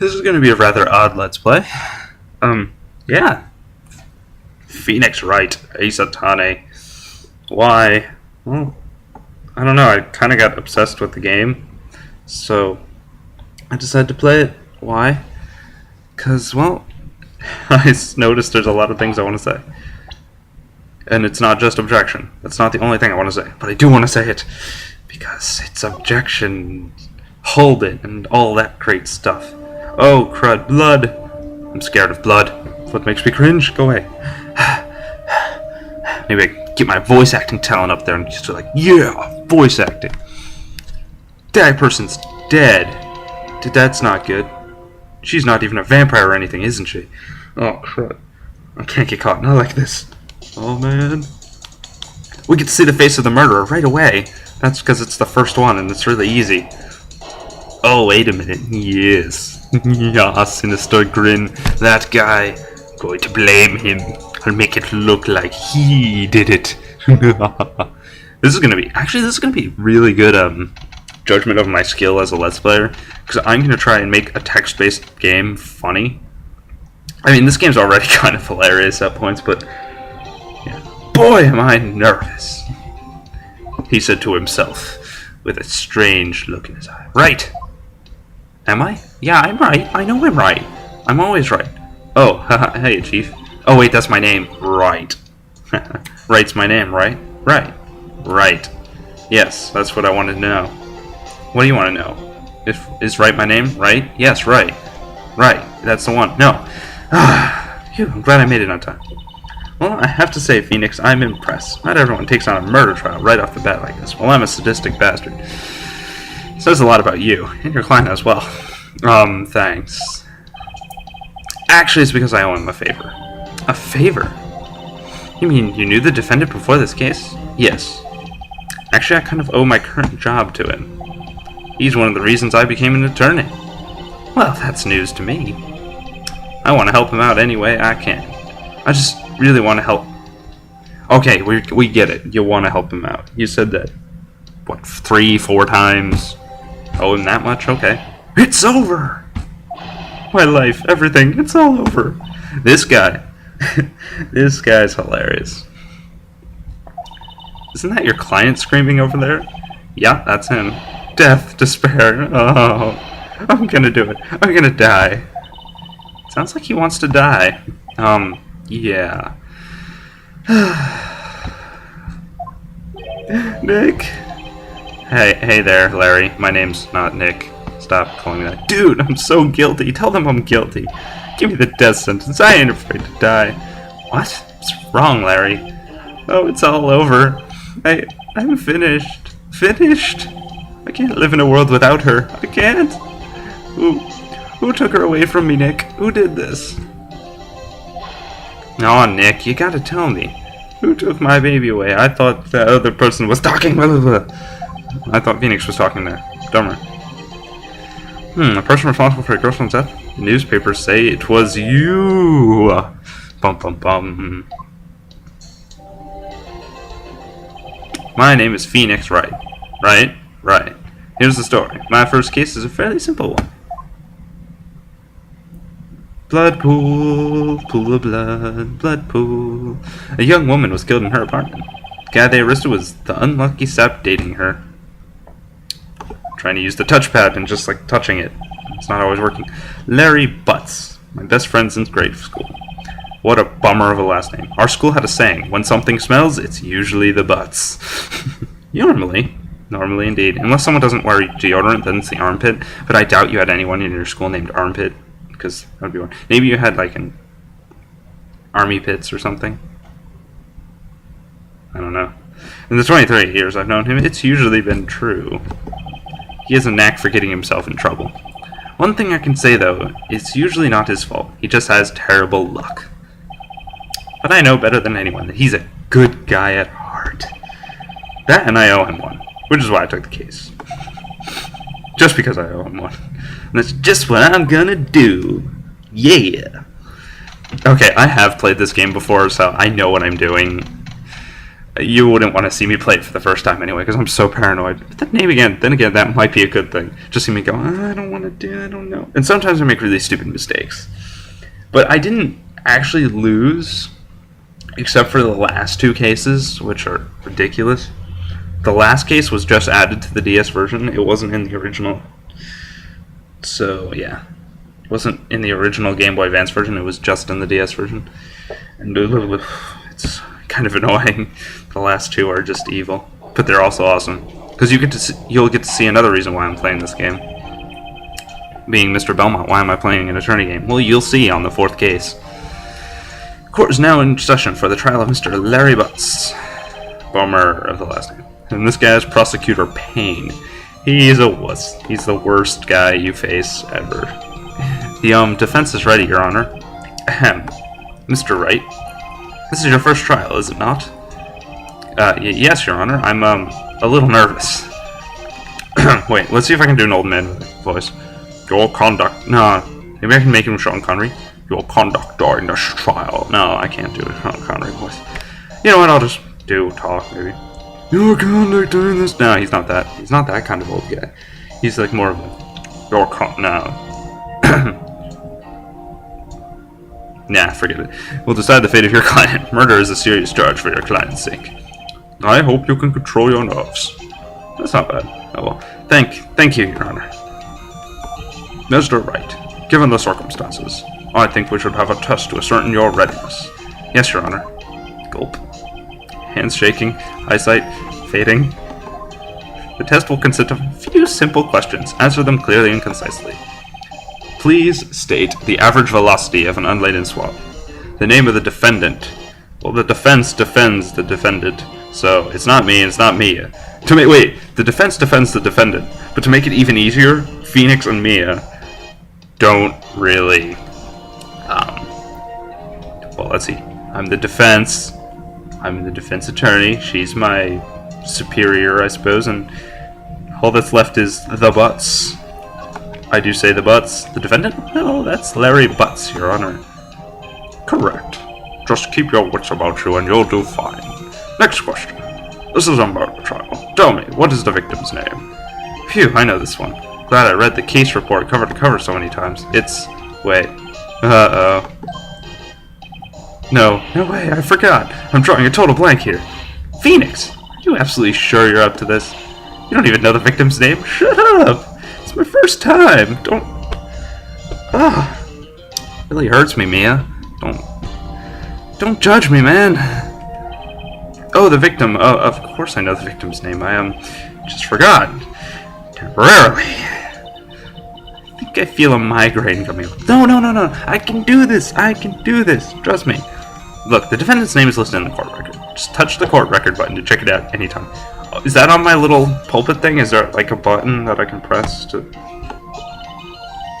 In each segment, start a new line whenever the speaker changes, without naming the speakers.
This is going to be a rather odd Let's Play. Yeah. Phoenix Wright, Ace Attorny. Why? Well, I don't know. I kind of got obsessed with the game, so I decided to play it. Why? Because, well, I noticed there's a lot of things I want to say. And it's not just objection. That's not the only thing I want to say. But I do want to say it. Because it's objection, hold it, and all that great stuff. Oh, crud, blood. I'm scared of blood. What makes me cringe? Go away. Maybe I can get my voice acting talent up there and just be like, yeah, voice acting. That person's dead. That's not good. She's not even a vampire or anything, isn't she? Oh, crud. I can't get caught. Not like this. Oh, man. We get to see the face of the murderer right away. That's because it's the first one, and it's really easy. Oh, wait a minute. Yes. Yeah, sinister grin. That guy. Going to blame him. I'll make it look like he did it. This is going to be... Actually, this is going to be really good judgment of my skill as a Let's Player. Because I'm going to try and make a text-based game funny. I mean, this game's already kind of hilarious at points, but... Yeah. Boy, am I nervous. He said to himself, with a strange look in his eye. Right. Am I? Yeah, I'm right. I know I'm right. I'm always right. Oh, haha, hey, Chief. Oh, wait, that's my name. Right. Right's my name, right? Right. Right. Yes, that's what I wanted to know. What do you want to know? Is Right my name? Right? Yes, right. Right. That's the one. No. Phew, I'm glad I made it on time. Well, I have to say, Phoenix, I'm impressed. Not everyone takes on a murder trial right off the bat like this. Well, I'm a sadistic bastard. It says a lot about you, and your client as well. Thanks. Actually, it's because I owe him a favor. A favor? You mean you knew the defendant before this case? Yes. Actually, I kind of owe my current job to him. He's one of the reasons I became an attorney. Well, that's news to me. I want to help him out any way I can. I just really want to help. Okay, we get it. You want to help him out. You said that, what, 3-4 times? Owe him that much? Okay. It's over! My life, everything, it's all over. This guy. This guy's hilarious. Isn't that your client screaming over there? Yeah, that's him. Death, despair. Oh, I'm gonna do it. I'm gonna die. Sounds like he wants to die. Yeah. Nick? Hey there, Larry. My name's not Nick. Stop calling me that. Dude, I'm so guilty. Tell them I'm guilty. Give me the death sentence. I ain't afraid to die. What? What's wrong, Larry? Oh, it's all over. I'm finished. Finished? I can't live in a world without her. I can't. Who took her away from me, Nick? Who did this? Aw, Nick, you gotta tell me. Who took my baby away? I thought the other person was talking. Blah, blah, blah. I thought Phoenix was talking there. Dumber. The person responsible for your girlfriend's death? The newspapers say it was you. Bum bum bum. My name is Phoenix Wright. Right? Right. Here's the story. My first case is a fairly simple one. Blood pool, pool of blood, blood pool. A young woman was killed in her apartment. The guy they arrested was the unlucky sap dating her. Trying to use the touchpad and just like touching it. It's not always working. Larry Butts, my best friend since grade school. What a bummer of a last name. Our school had a saying, when something smells, it's usually the butts. Normally indeed. Unless someone doesn't wear deodorant, then it's the armpit. But I doubt you had anyone in your school named Armpit. Because that would be one. Maybe you had like an Army Pits or something. I don't know. In the 23 years I've known him, it's usually been true. He has a knack for getting himself in trouble. One thing I can say though, it's usually not his fault. He just has terrible luck. But I know better than anyone that he's a good guy at heart. That and I owe him one, which is why I took the case. Just because I owe him one. And that's just what I'm gonna do. Yeah. Okay, I have played this game before, so I know what I'm doing. You wouldn't want to see me play it for the first time anyway, because I'm so paranoid. But then again, that might be a good thing. Just see me go, I don't want to do it, I don't know. And sometimes I make really stupid mistakes. But I didn't actually lose, except for the last 2 cases, which are ridiculous. The last case was just added to the DS version. It wasn't in the original. So, yeah. It wasn't in the original Game Boy Advance version. It was just in the DS version. And it's kind of annoying. The last 2 are just evil, but they're also awesome because you'll get to see another reason why I'm playing this game. Being Mr. Belmont, why am I playing an attorney game? Well, you'll see on the 4th case. Court is now in session for the trial of Mr. Larry Butts, Bummer of the last name, and this guy is Prosecutor Payne. He's a wuss. He's the worst guy you face ever. The defense is ready, Your Honor. Ahem, Mr. Wright. This is your first trial, is it not? Yes, Your Honor. I'm, a little nervous. Wait, let's see if I can do an old man voice. Your conduct... No, maybe I can make him Sean Connery. Your conduct during this trial. No, I can't do a Sean Connery voice. You know what, I'll just talk, maybe. Your conduct during this... No, he's not that. He's not that kind of old guy. He's like more of a... No. Nah, forget it. We'll decide the fate of your client. Murder is a serious charge for your client's sake. I hope you can control your nerves. That's not bad. Oh well. Thank you, Your Honor. Mr. Wright, given the circumstances, I think we should have a test to ascertain your readiness. Yes, Your Honor. Gulp. Hands shaking, eyesight fading. The test will consist of a few simple questions. Answer them clearly and concisely. Please state the average velocity of an unladen swab. The name of the defendant. Well, the defense defends the defendant, so it's not me and it's not Mia. The defense defends the defendant, but to make it even easier, Phoenix and Mia don't really, well, let's see. I'm the defense attorney, she's my superior, I suppose, and all that's left is the Butts. I do say the Butts. The defendant? No, that's Larry Butts, Your Honor. Correct. Just keep your wits about you and you'll do fine. Next question. This is a murder trial. Tell me, what is the victim's name? Phew, I know this one. Glad I read the case report cover to cover so many times. It's... Wait. Uh-oh. No way, I forgot. I'm drawing a total blank here. Phoenix, are you absolutely sure you're up to this? You don't even know the victim's name? Shut up! It's my first time. Really hurts me, Mia. Don't judge me, man. Oh, the victim. Of course I know the victim's name. I just forgot. Temporarily. I think I feel a migraine coming up. No. I can do this. Trust me. Look, the defendant's name is listed in the court record. Just touch the court record button to check it out anytime. Is that on my little pulpit thing? Is there like a button that I can press to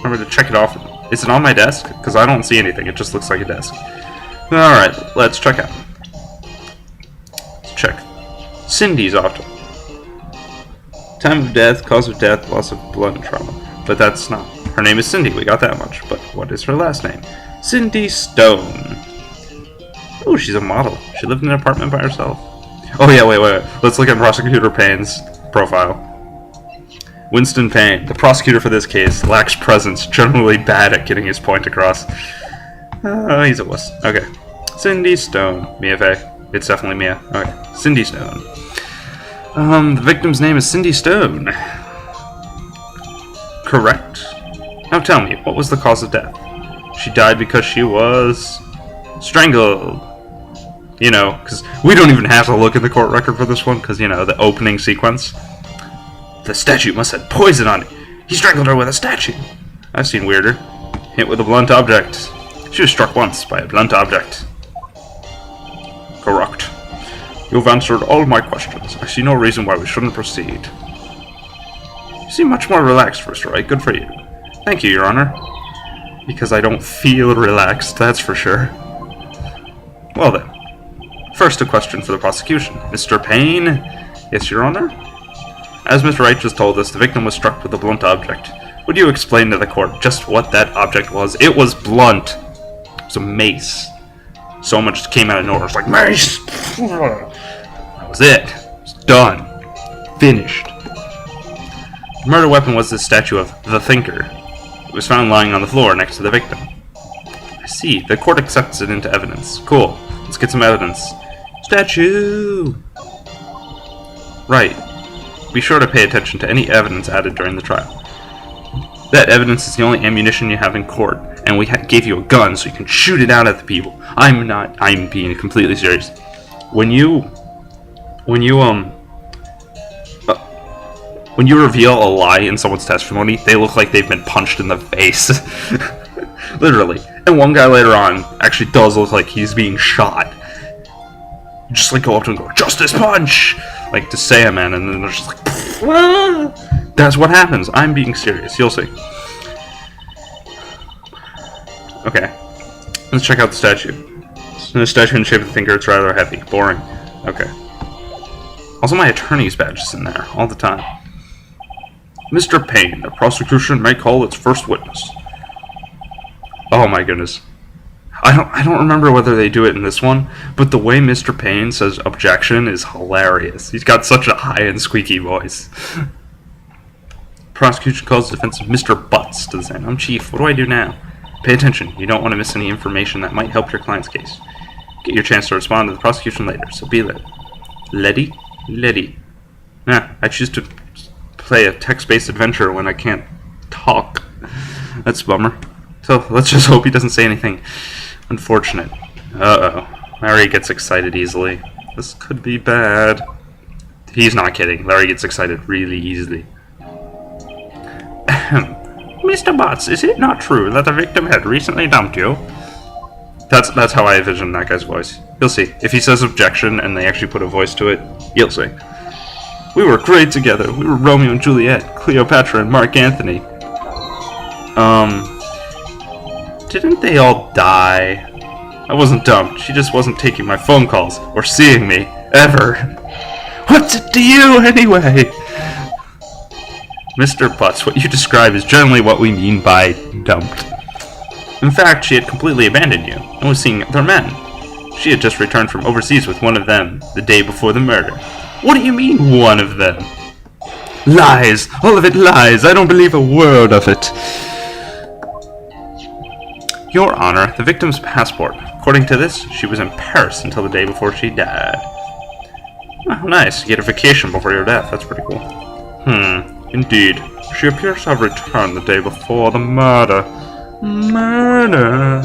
remember to check it off? Is it on my desk? Because I don't see anything. It just looks like a desk. Alright, let's check out. Let's check. Cindy's often. Time of death, cause of death, loss of blood and trauma. But that's not. Her name is Cindy, we got that much. But what is her last name? Cindy Stone. Oh, she's a model. She lived in an apartment by herself. Oh yeah, wait. Let's look at Prosecutor Payne's profile. Winston Payne, the prosecutor for this case, lacks presence, generally bad at getting his point across. He's a wuss. Okay. Cindy Stone. Mia Fey. It's definitely Mia. Okay. Cindy Stone. The victim's name is Cindy Stone. Correct. Now tell me, what was the cause of death? She died because she was strangled. You know, because we don't even have to look at the court record for this one, because, you know, the opening sequence. The statue must have poison on it. He strangled her with a statue. I've seen weirder. Hit with a blunt object. She was struck once by a blunt object. Correct. You've answered all my questions. I see no reason why we shouldn't proceed. You seem much more relaxed, First Wright. Good for you. Thank you, Your Honor. Because I don't feel relaxed, that's for sure. Well then. First, a question for the prosecution. Mr. Payne? Yes, Your Honor? As Mr. Wright just told us, the victim was struck with a blunt object. Would you explain to the court just what that object was? It was blunt. It was a mace. Someone just came out of nowhere. It's like, mace! That was it. It's done. Finished. The murder weapon was this statue of the Thinker. It was found lying on the floor next to the victim. I see. The court accepts it into evidence. Cool. Let's get some evidence. Statue! Right. Be sure to pay attention to any evidence added during the trial. That evidence is the only ammunition you have in court, and we gave you a gun so you can shoot it out at the people. I'm being completely serious. When you reveal a lie in someone's testimony, they look like they've been punched in the face. Literally. And one guy later on actually does look like he's being shot. You just like go up to him and go, "Justice punch!" Like to say a man, and then they're just like, "Ah!" That's what happens. I'm being serious. You'll see. Okay. Let's check out the statue. The statue in the shape of the Thinker, it's rather heavy. Boring. Okay. Also, my attorney's badge is in there all the time. Mr. Payne, the prosecution may call its first witness. Oh my goodness. I don't remember whether they do it in this one, but the way Mr. Payne says objection is hilarious. He's got such a high and squeaky voice. Prosecution calls the defense of Mr. Butts to the stand. I'm chief. What do I do now? Pay attention. You don't want to miss any information that might help your client's case. Get your chance to respond to the prosecution later, so be ready. Ready? Ready. Nah, I choose to play a text-based adventure when I can't talk. That's a bummer. So let's just hope he doesn't say anything unfortunate. Uh-oh. Larry gets excited easily. This could be bad. He's not kidding. Larry gets excited really easily. Mr. Butts, is it not true that the victim had recently dumped you? That's how I envision that guy's voice. You'll see. If he says objection and they actually put a voice to it, you'll see. We were great together. We were Romeo and Juliet, Cleopatra and Mark Antony. Didn't they all die? I wasn't dumped. She just wasn't taking my phone calls or seeing me. Ever. What's it to you, anyway? Mr. Butts, what you describe is generally what we mean by dumped. In fact, she had completely abandoned you and was seeing other men. She had just returned from overseas with one of them the day before the murder. What do you mean, one of them? Lies! All of it lies! I don't believe a word of it. Your Honor, the victim's passport. According to this, she was in Paris until the day before she died. Oh, nice. You get a vacation before your death. That's pretty cool. Indeed. She appears to have returned the day before the murder. Murder.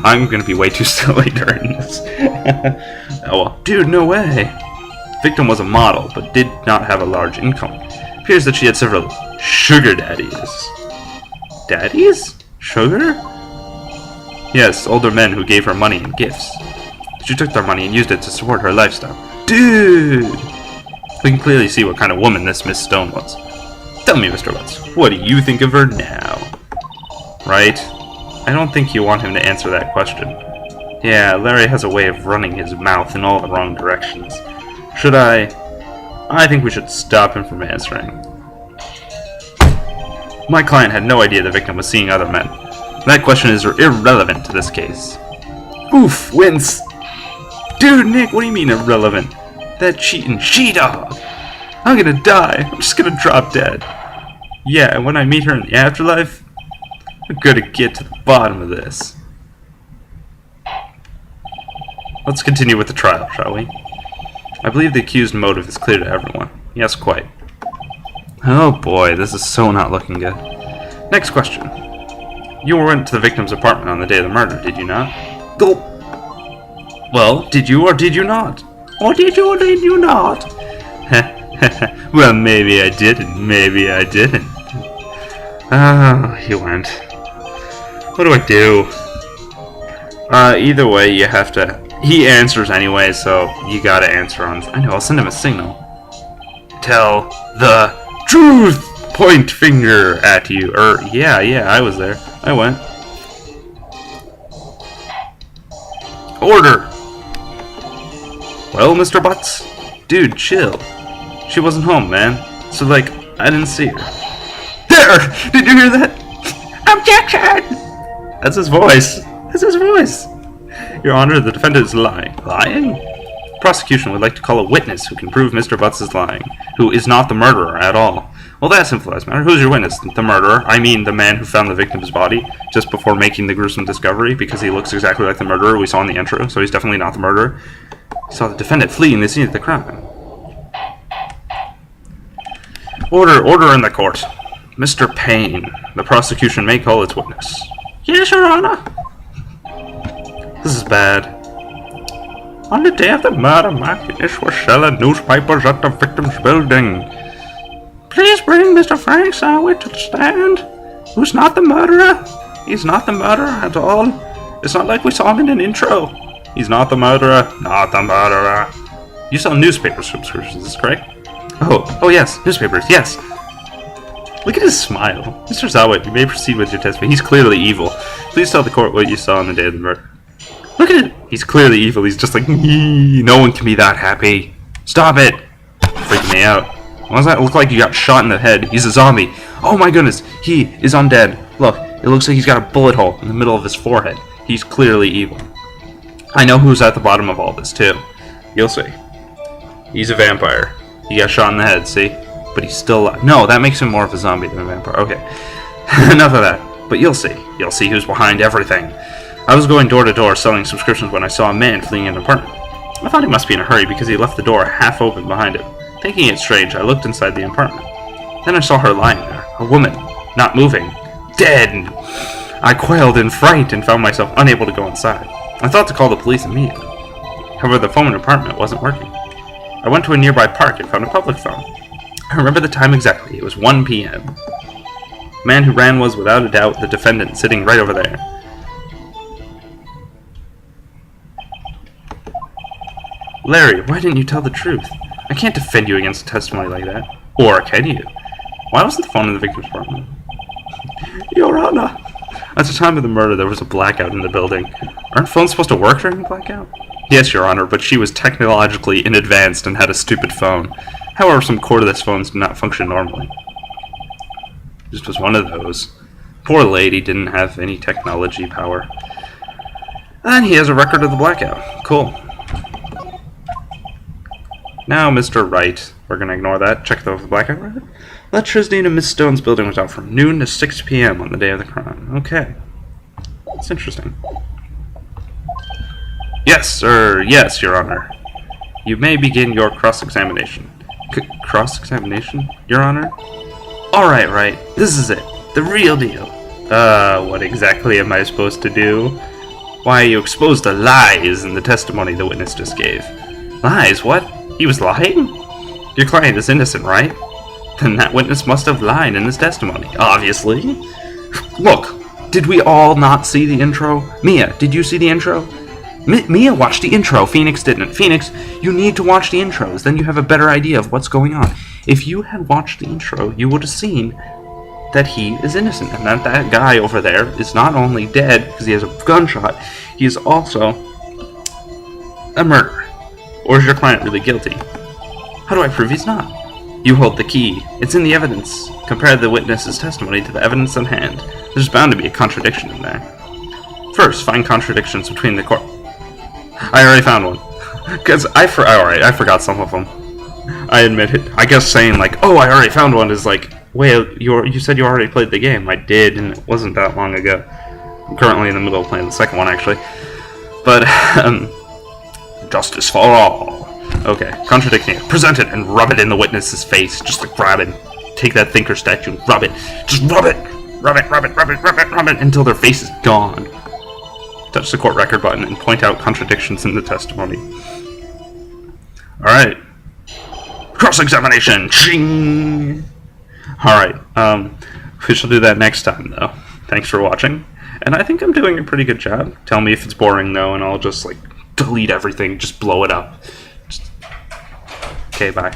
I'm gonna be way too silly during this. Oh well. Dude, no way. Victim was a model, but did not have a large income. Appears that she had several sugar daddies. Daddies? Sugar? Yes, older men who gave her money and gifts. She took their money and used it to support her lifestyle. Dude! We can clearly see what kind of woman this Miss Stone was. Tell me, Mr. Butts, what do you think of her now? Right? I don't think you want him to answer that question. Yeah, Larry has a way of running his mouth in all the wrong directions. Should I? I think we should stop him from answering. My client had no idea the victim was seeing other men. That question is irrelevant to this case. Oof, wince! Dude, Nick, what do you mean irrelevant? That cheating she-dog! I'm gonna die. I'm just gonna drop dead. Yeah, and when I meet her in the afterlife, I'm gonna get to the bottom of this. Let's continue with the trial, shall we? I believe the accused motive is clear to everyone. Yes, quite. Oh boy, this is so not looking good. Next question. You went to the victim's apartment on the day of the murder, did you not? Gulp. Well, did you or did you not? Or did you or did you not? Well, maybe I didn't, maybe I didn't. Oh, he went. What do I do? Either way, you have to... He answers anyway, so you gotta answer on... I know, I'll send him a signal. Tell the truth! Point finger at you. Yeah, I was there. I went. Order! Well, Mr. Butts? Dude, chill. She wasn't home, man. So, like, I didn't see her. There! Did you hear that? Objection! That's his voice. That's his voice. Your Honor, the defendant is lying. Lying? Prosecution would like to call a witness who can prove Mr. Butts is lying, who is not the murderer at all. Well, that simplifies matter. Who's your witness? The murderer? I mean the man who found the victim's body just before making the gruesome discovery, because he looks exactly like the murderer we saw in the intro, so he's definitely not the murderer. He saw the defendant fleeing the scene of the crime. Order in the court. Mr. Payne, the prosecution may call its witness. Yes, Your Honor. This is bad. On the day of the murder, Mark and Ish were selling newspapers at the victim's building. Please bring Mr. Frank Sandwich to the stand. Who's not the murderer? He's not the murderer at all. It's not like we saw him in an intro. He's not the murderer. Not the murderer. You sell newspaper subscriptions, is this correct? Oh yes, newspapers, yes. Look at his smile. Mr. Zawit, you may proceed with your testimony. He's clearly evil. Please tell the court what you saw on the day of the murder. Look at it. He's clearly evil. He's just like, no one can be that happy. Stop it. Freaking me out. Why does that look like you got shot in the head? He's a zombie. Oh my goodness. He is undead. Look, it looks like he's got a bullet hole in the middle of his forehead. He's clearly evil. I know who's at the bottom of all this, too. You'll see. He's a vampire. He got shot in the head, see? But he's still alive. No, that makes him more of a zombie than a vampire. Okay. Enough of that. But you'll see. You'll see who's behind everything. I was going door to door selling subscriptions when I saw a man fleeing an apartment. I thought he must be in a hurry because he left the door half open behind him. Thinking it strange, I looked inside the apartment. Then I saw her lying there. A woman. Not moving. Dead! I quailed in fright and found myself unable to go inside. I thought to call the police immediately. However, the phone in the apartment wasn't working. I went to a nearby park and found a public phone. I remember the time exactly. It was 1 p.m. The man who ran was, without a doubt, the defendant sitting right over there. Larry, why didn't you tell the truth? I can't defend you against a testimony like that. Or can you? Why wasn't the phone in the victim's apartment? Your Honor! At the time of the murder, there was a blackout in the building. Aren't phones supposed to work during a blackout? Yes, Your Honor, but she was technologically inadvanced and had a stupid phone. However, some cordless phones do not function normally. This was one of those. Poor lady didn't have any technology power. And he has a record of the blackout. Cool. Now, Mr. Wright. We're going to ignore that. Check the blackout record. Electricity in Miss Stone's building was out from noon to 6 p.m. on the day of the crime. Okay. That's interesting. Yes, sir. Yes, Your Honor. You may begin your cross-examination. Cross-examination, Your Honor? Alright, Wright. This is it. The real deal. What exactly am I supposed to do? Why, you exposed the lies in the testimony the witness just gave. Lies? What? He was lying? Your client is innocent, right? Then that witness must have lied in his testimony, obviously. Look, did we all not see the intro? Mia, did you see the intro? Mia watched the intro, Phoenix didn't. Phoenix, you need to watch the intros, then you have a better idea of what's going on. If you had watched the intro, you would have seen that he is innocent, and that guy over there is not only dead because he has a gunshot, he is also a murderer. Or is your client really guilty? How do I prove he's not? You hold the key. It's in the evidence. Compare the witness's testimony to the evidence on hand. There's bound to be a contradiction in there. First, find contradictions between the court. I already found one. Because I forgot some of them. I admit it. I guess saying like, oh, I already found one is like, wait, you said you already played the game. I did, and it wasn't that long ago. I'm currently in the middle of playing the second one, actually. But, justice for all. Okay, contradicting it. Present it and rub it in the witness's face. Just like grab it. Take that thinker statue and rub it. Just rub it! Rub it, rub it, rub it, rub it, rub it until their face is gone. Touch the court record button and point out contradictions in the testimony. Alright. Cross-examination! Ching! Alright, we shall do that next time, though. Thanks for watching. And I think I'm doing a pretty good job. Tell me if it's boring, though, and I'll just, like, delete everything. Just blow it up. Okay, bye.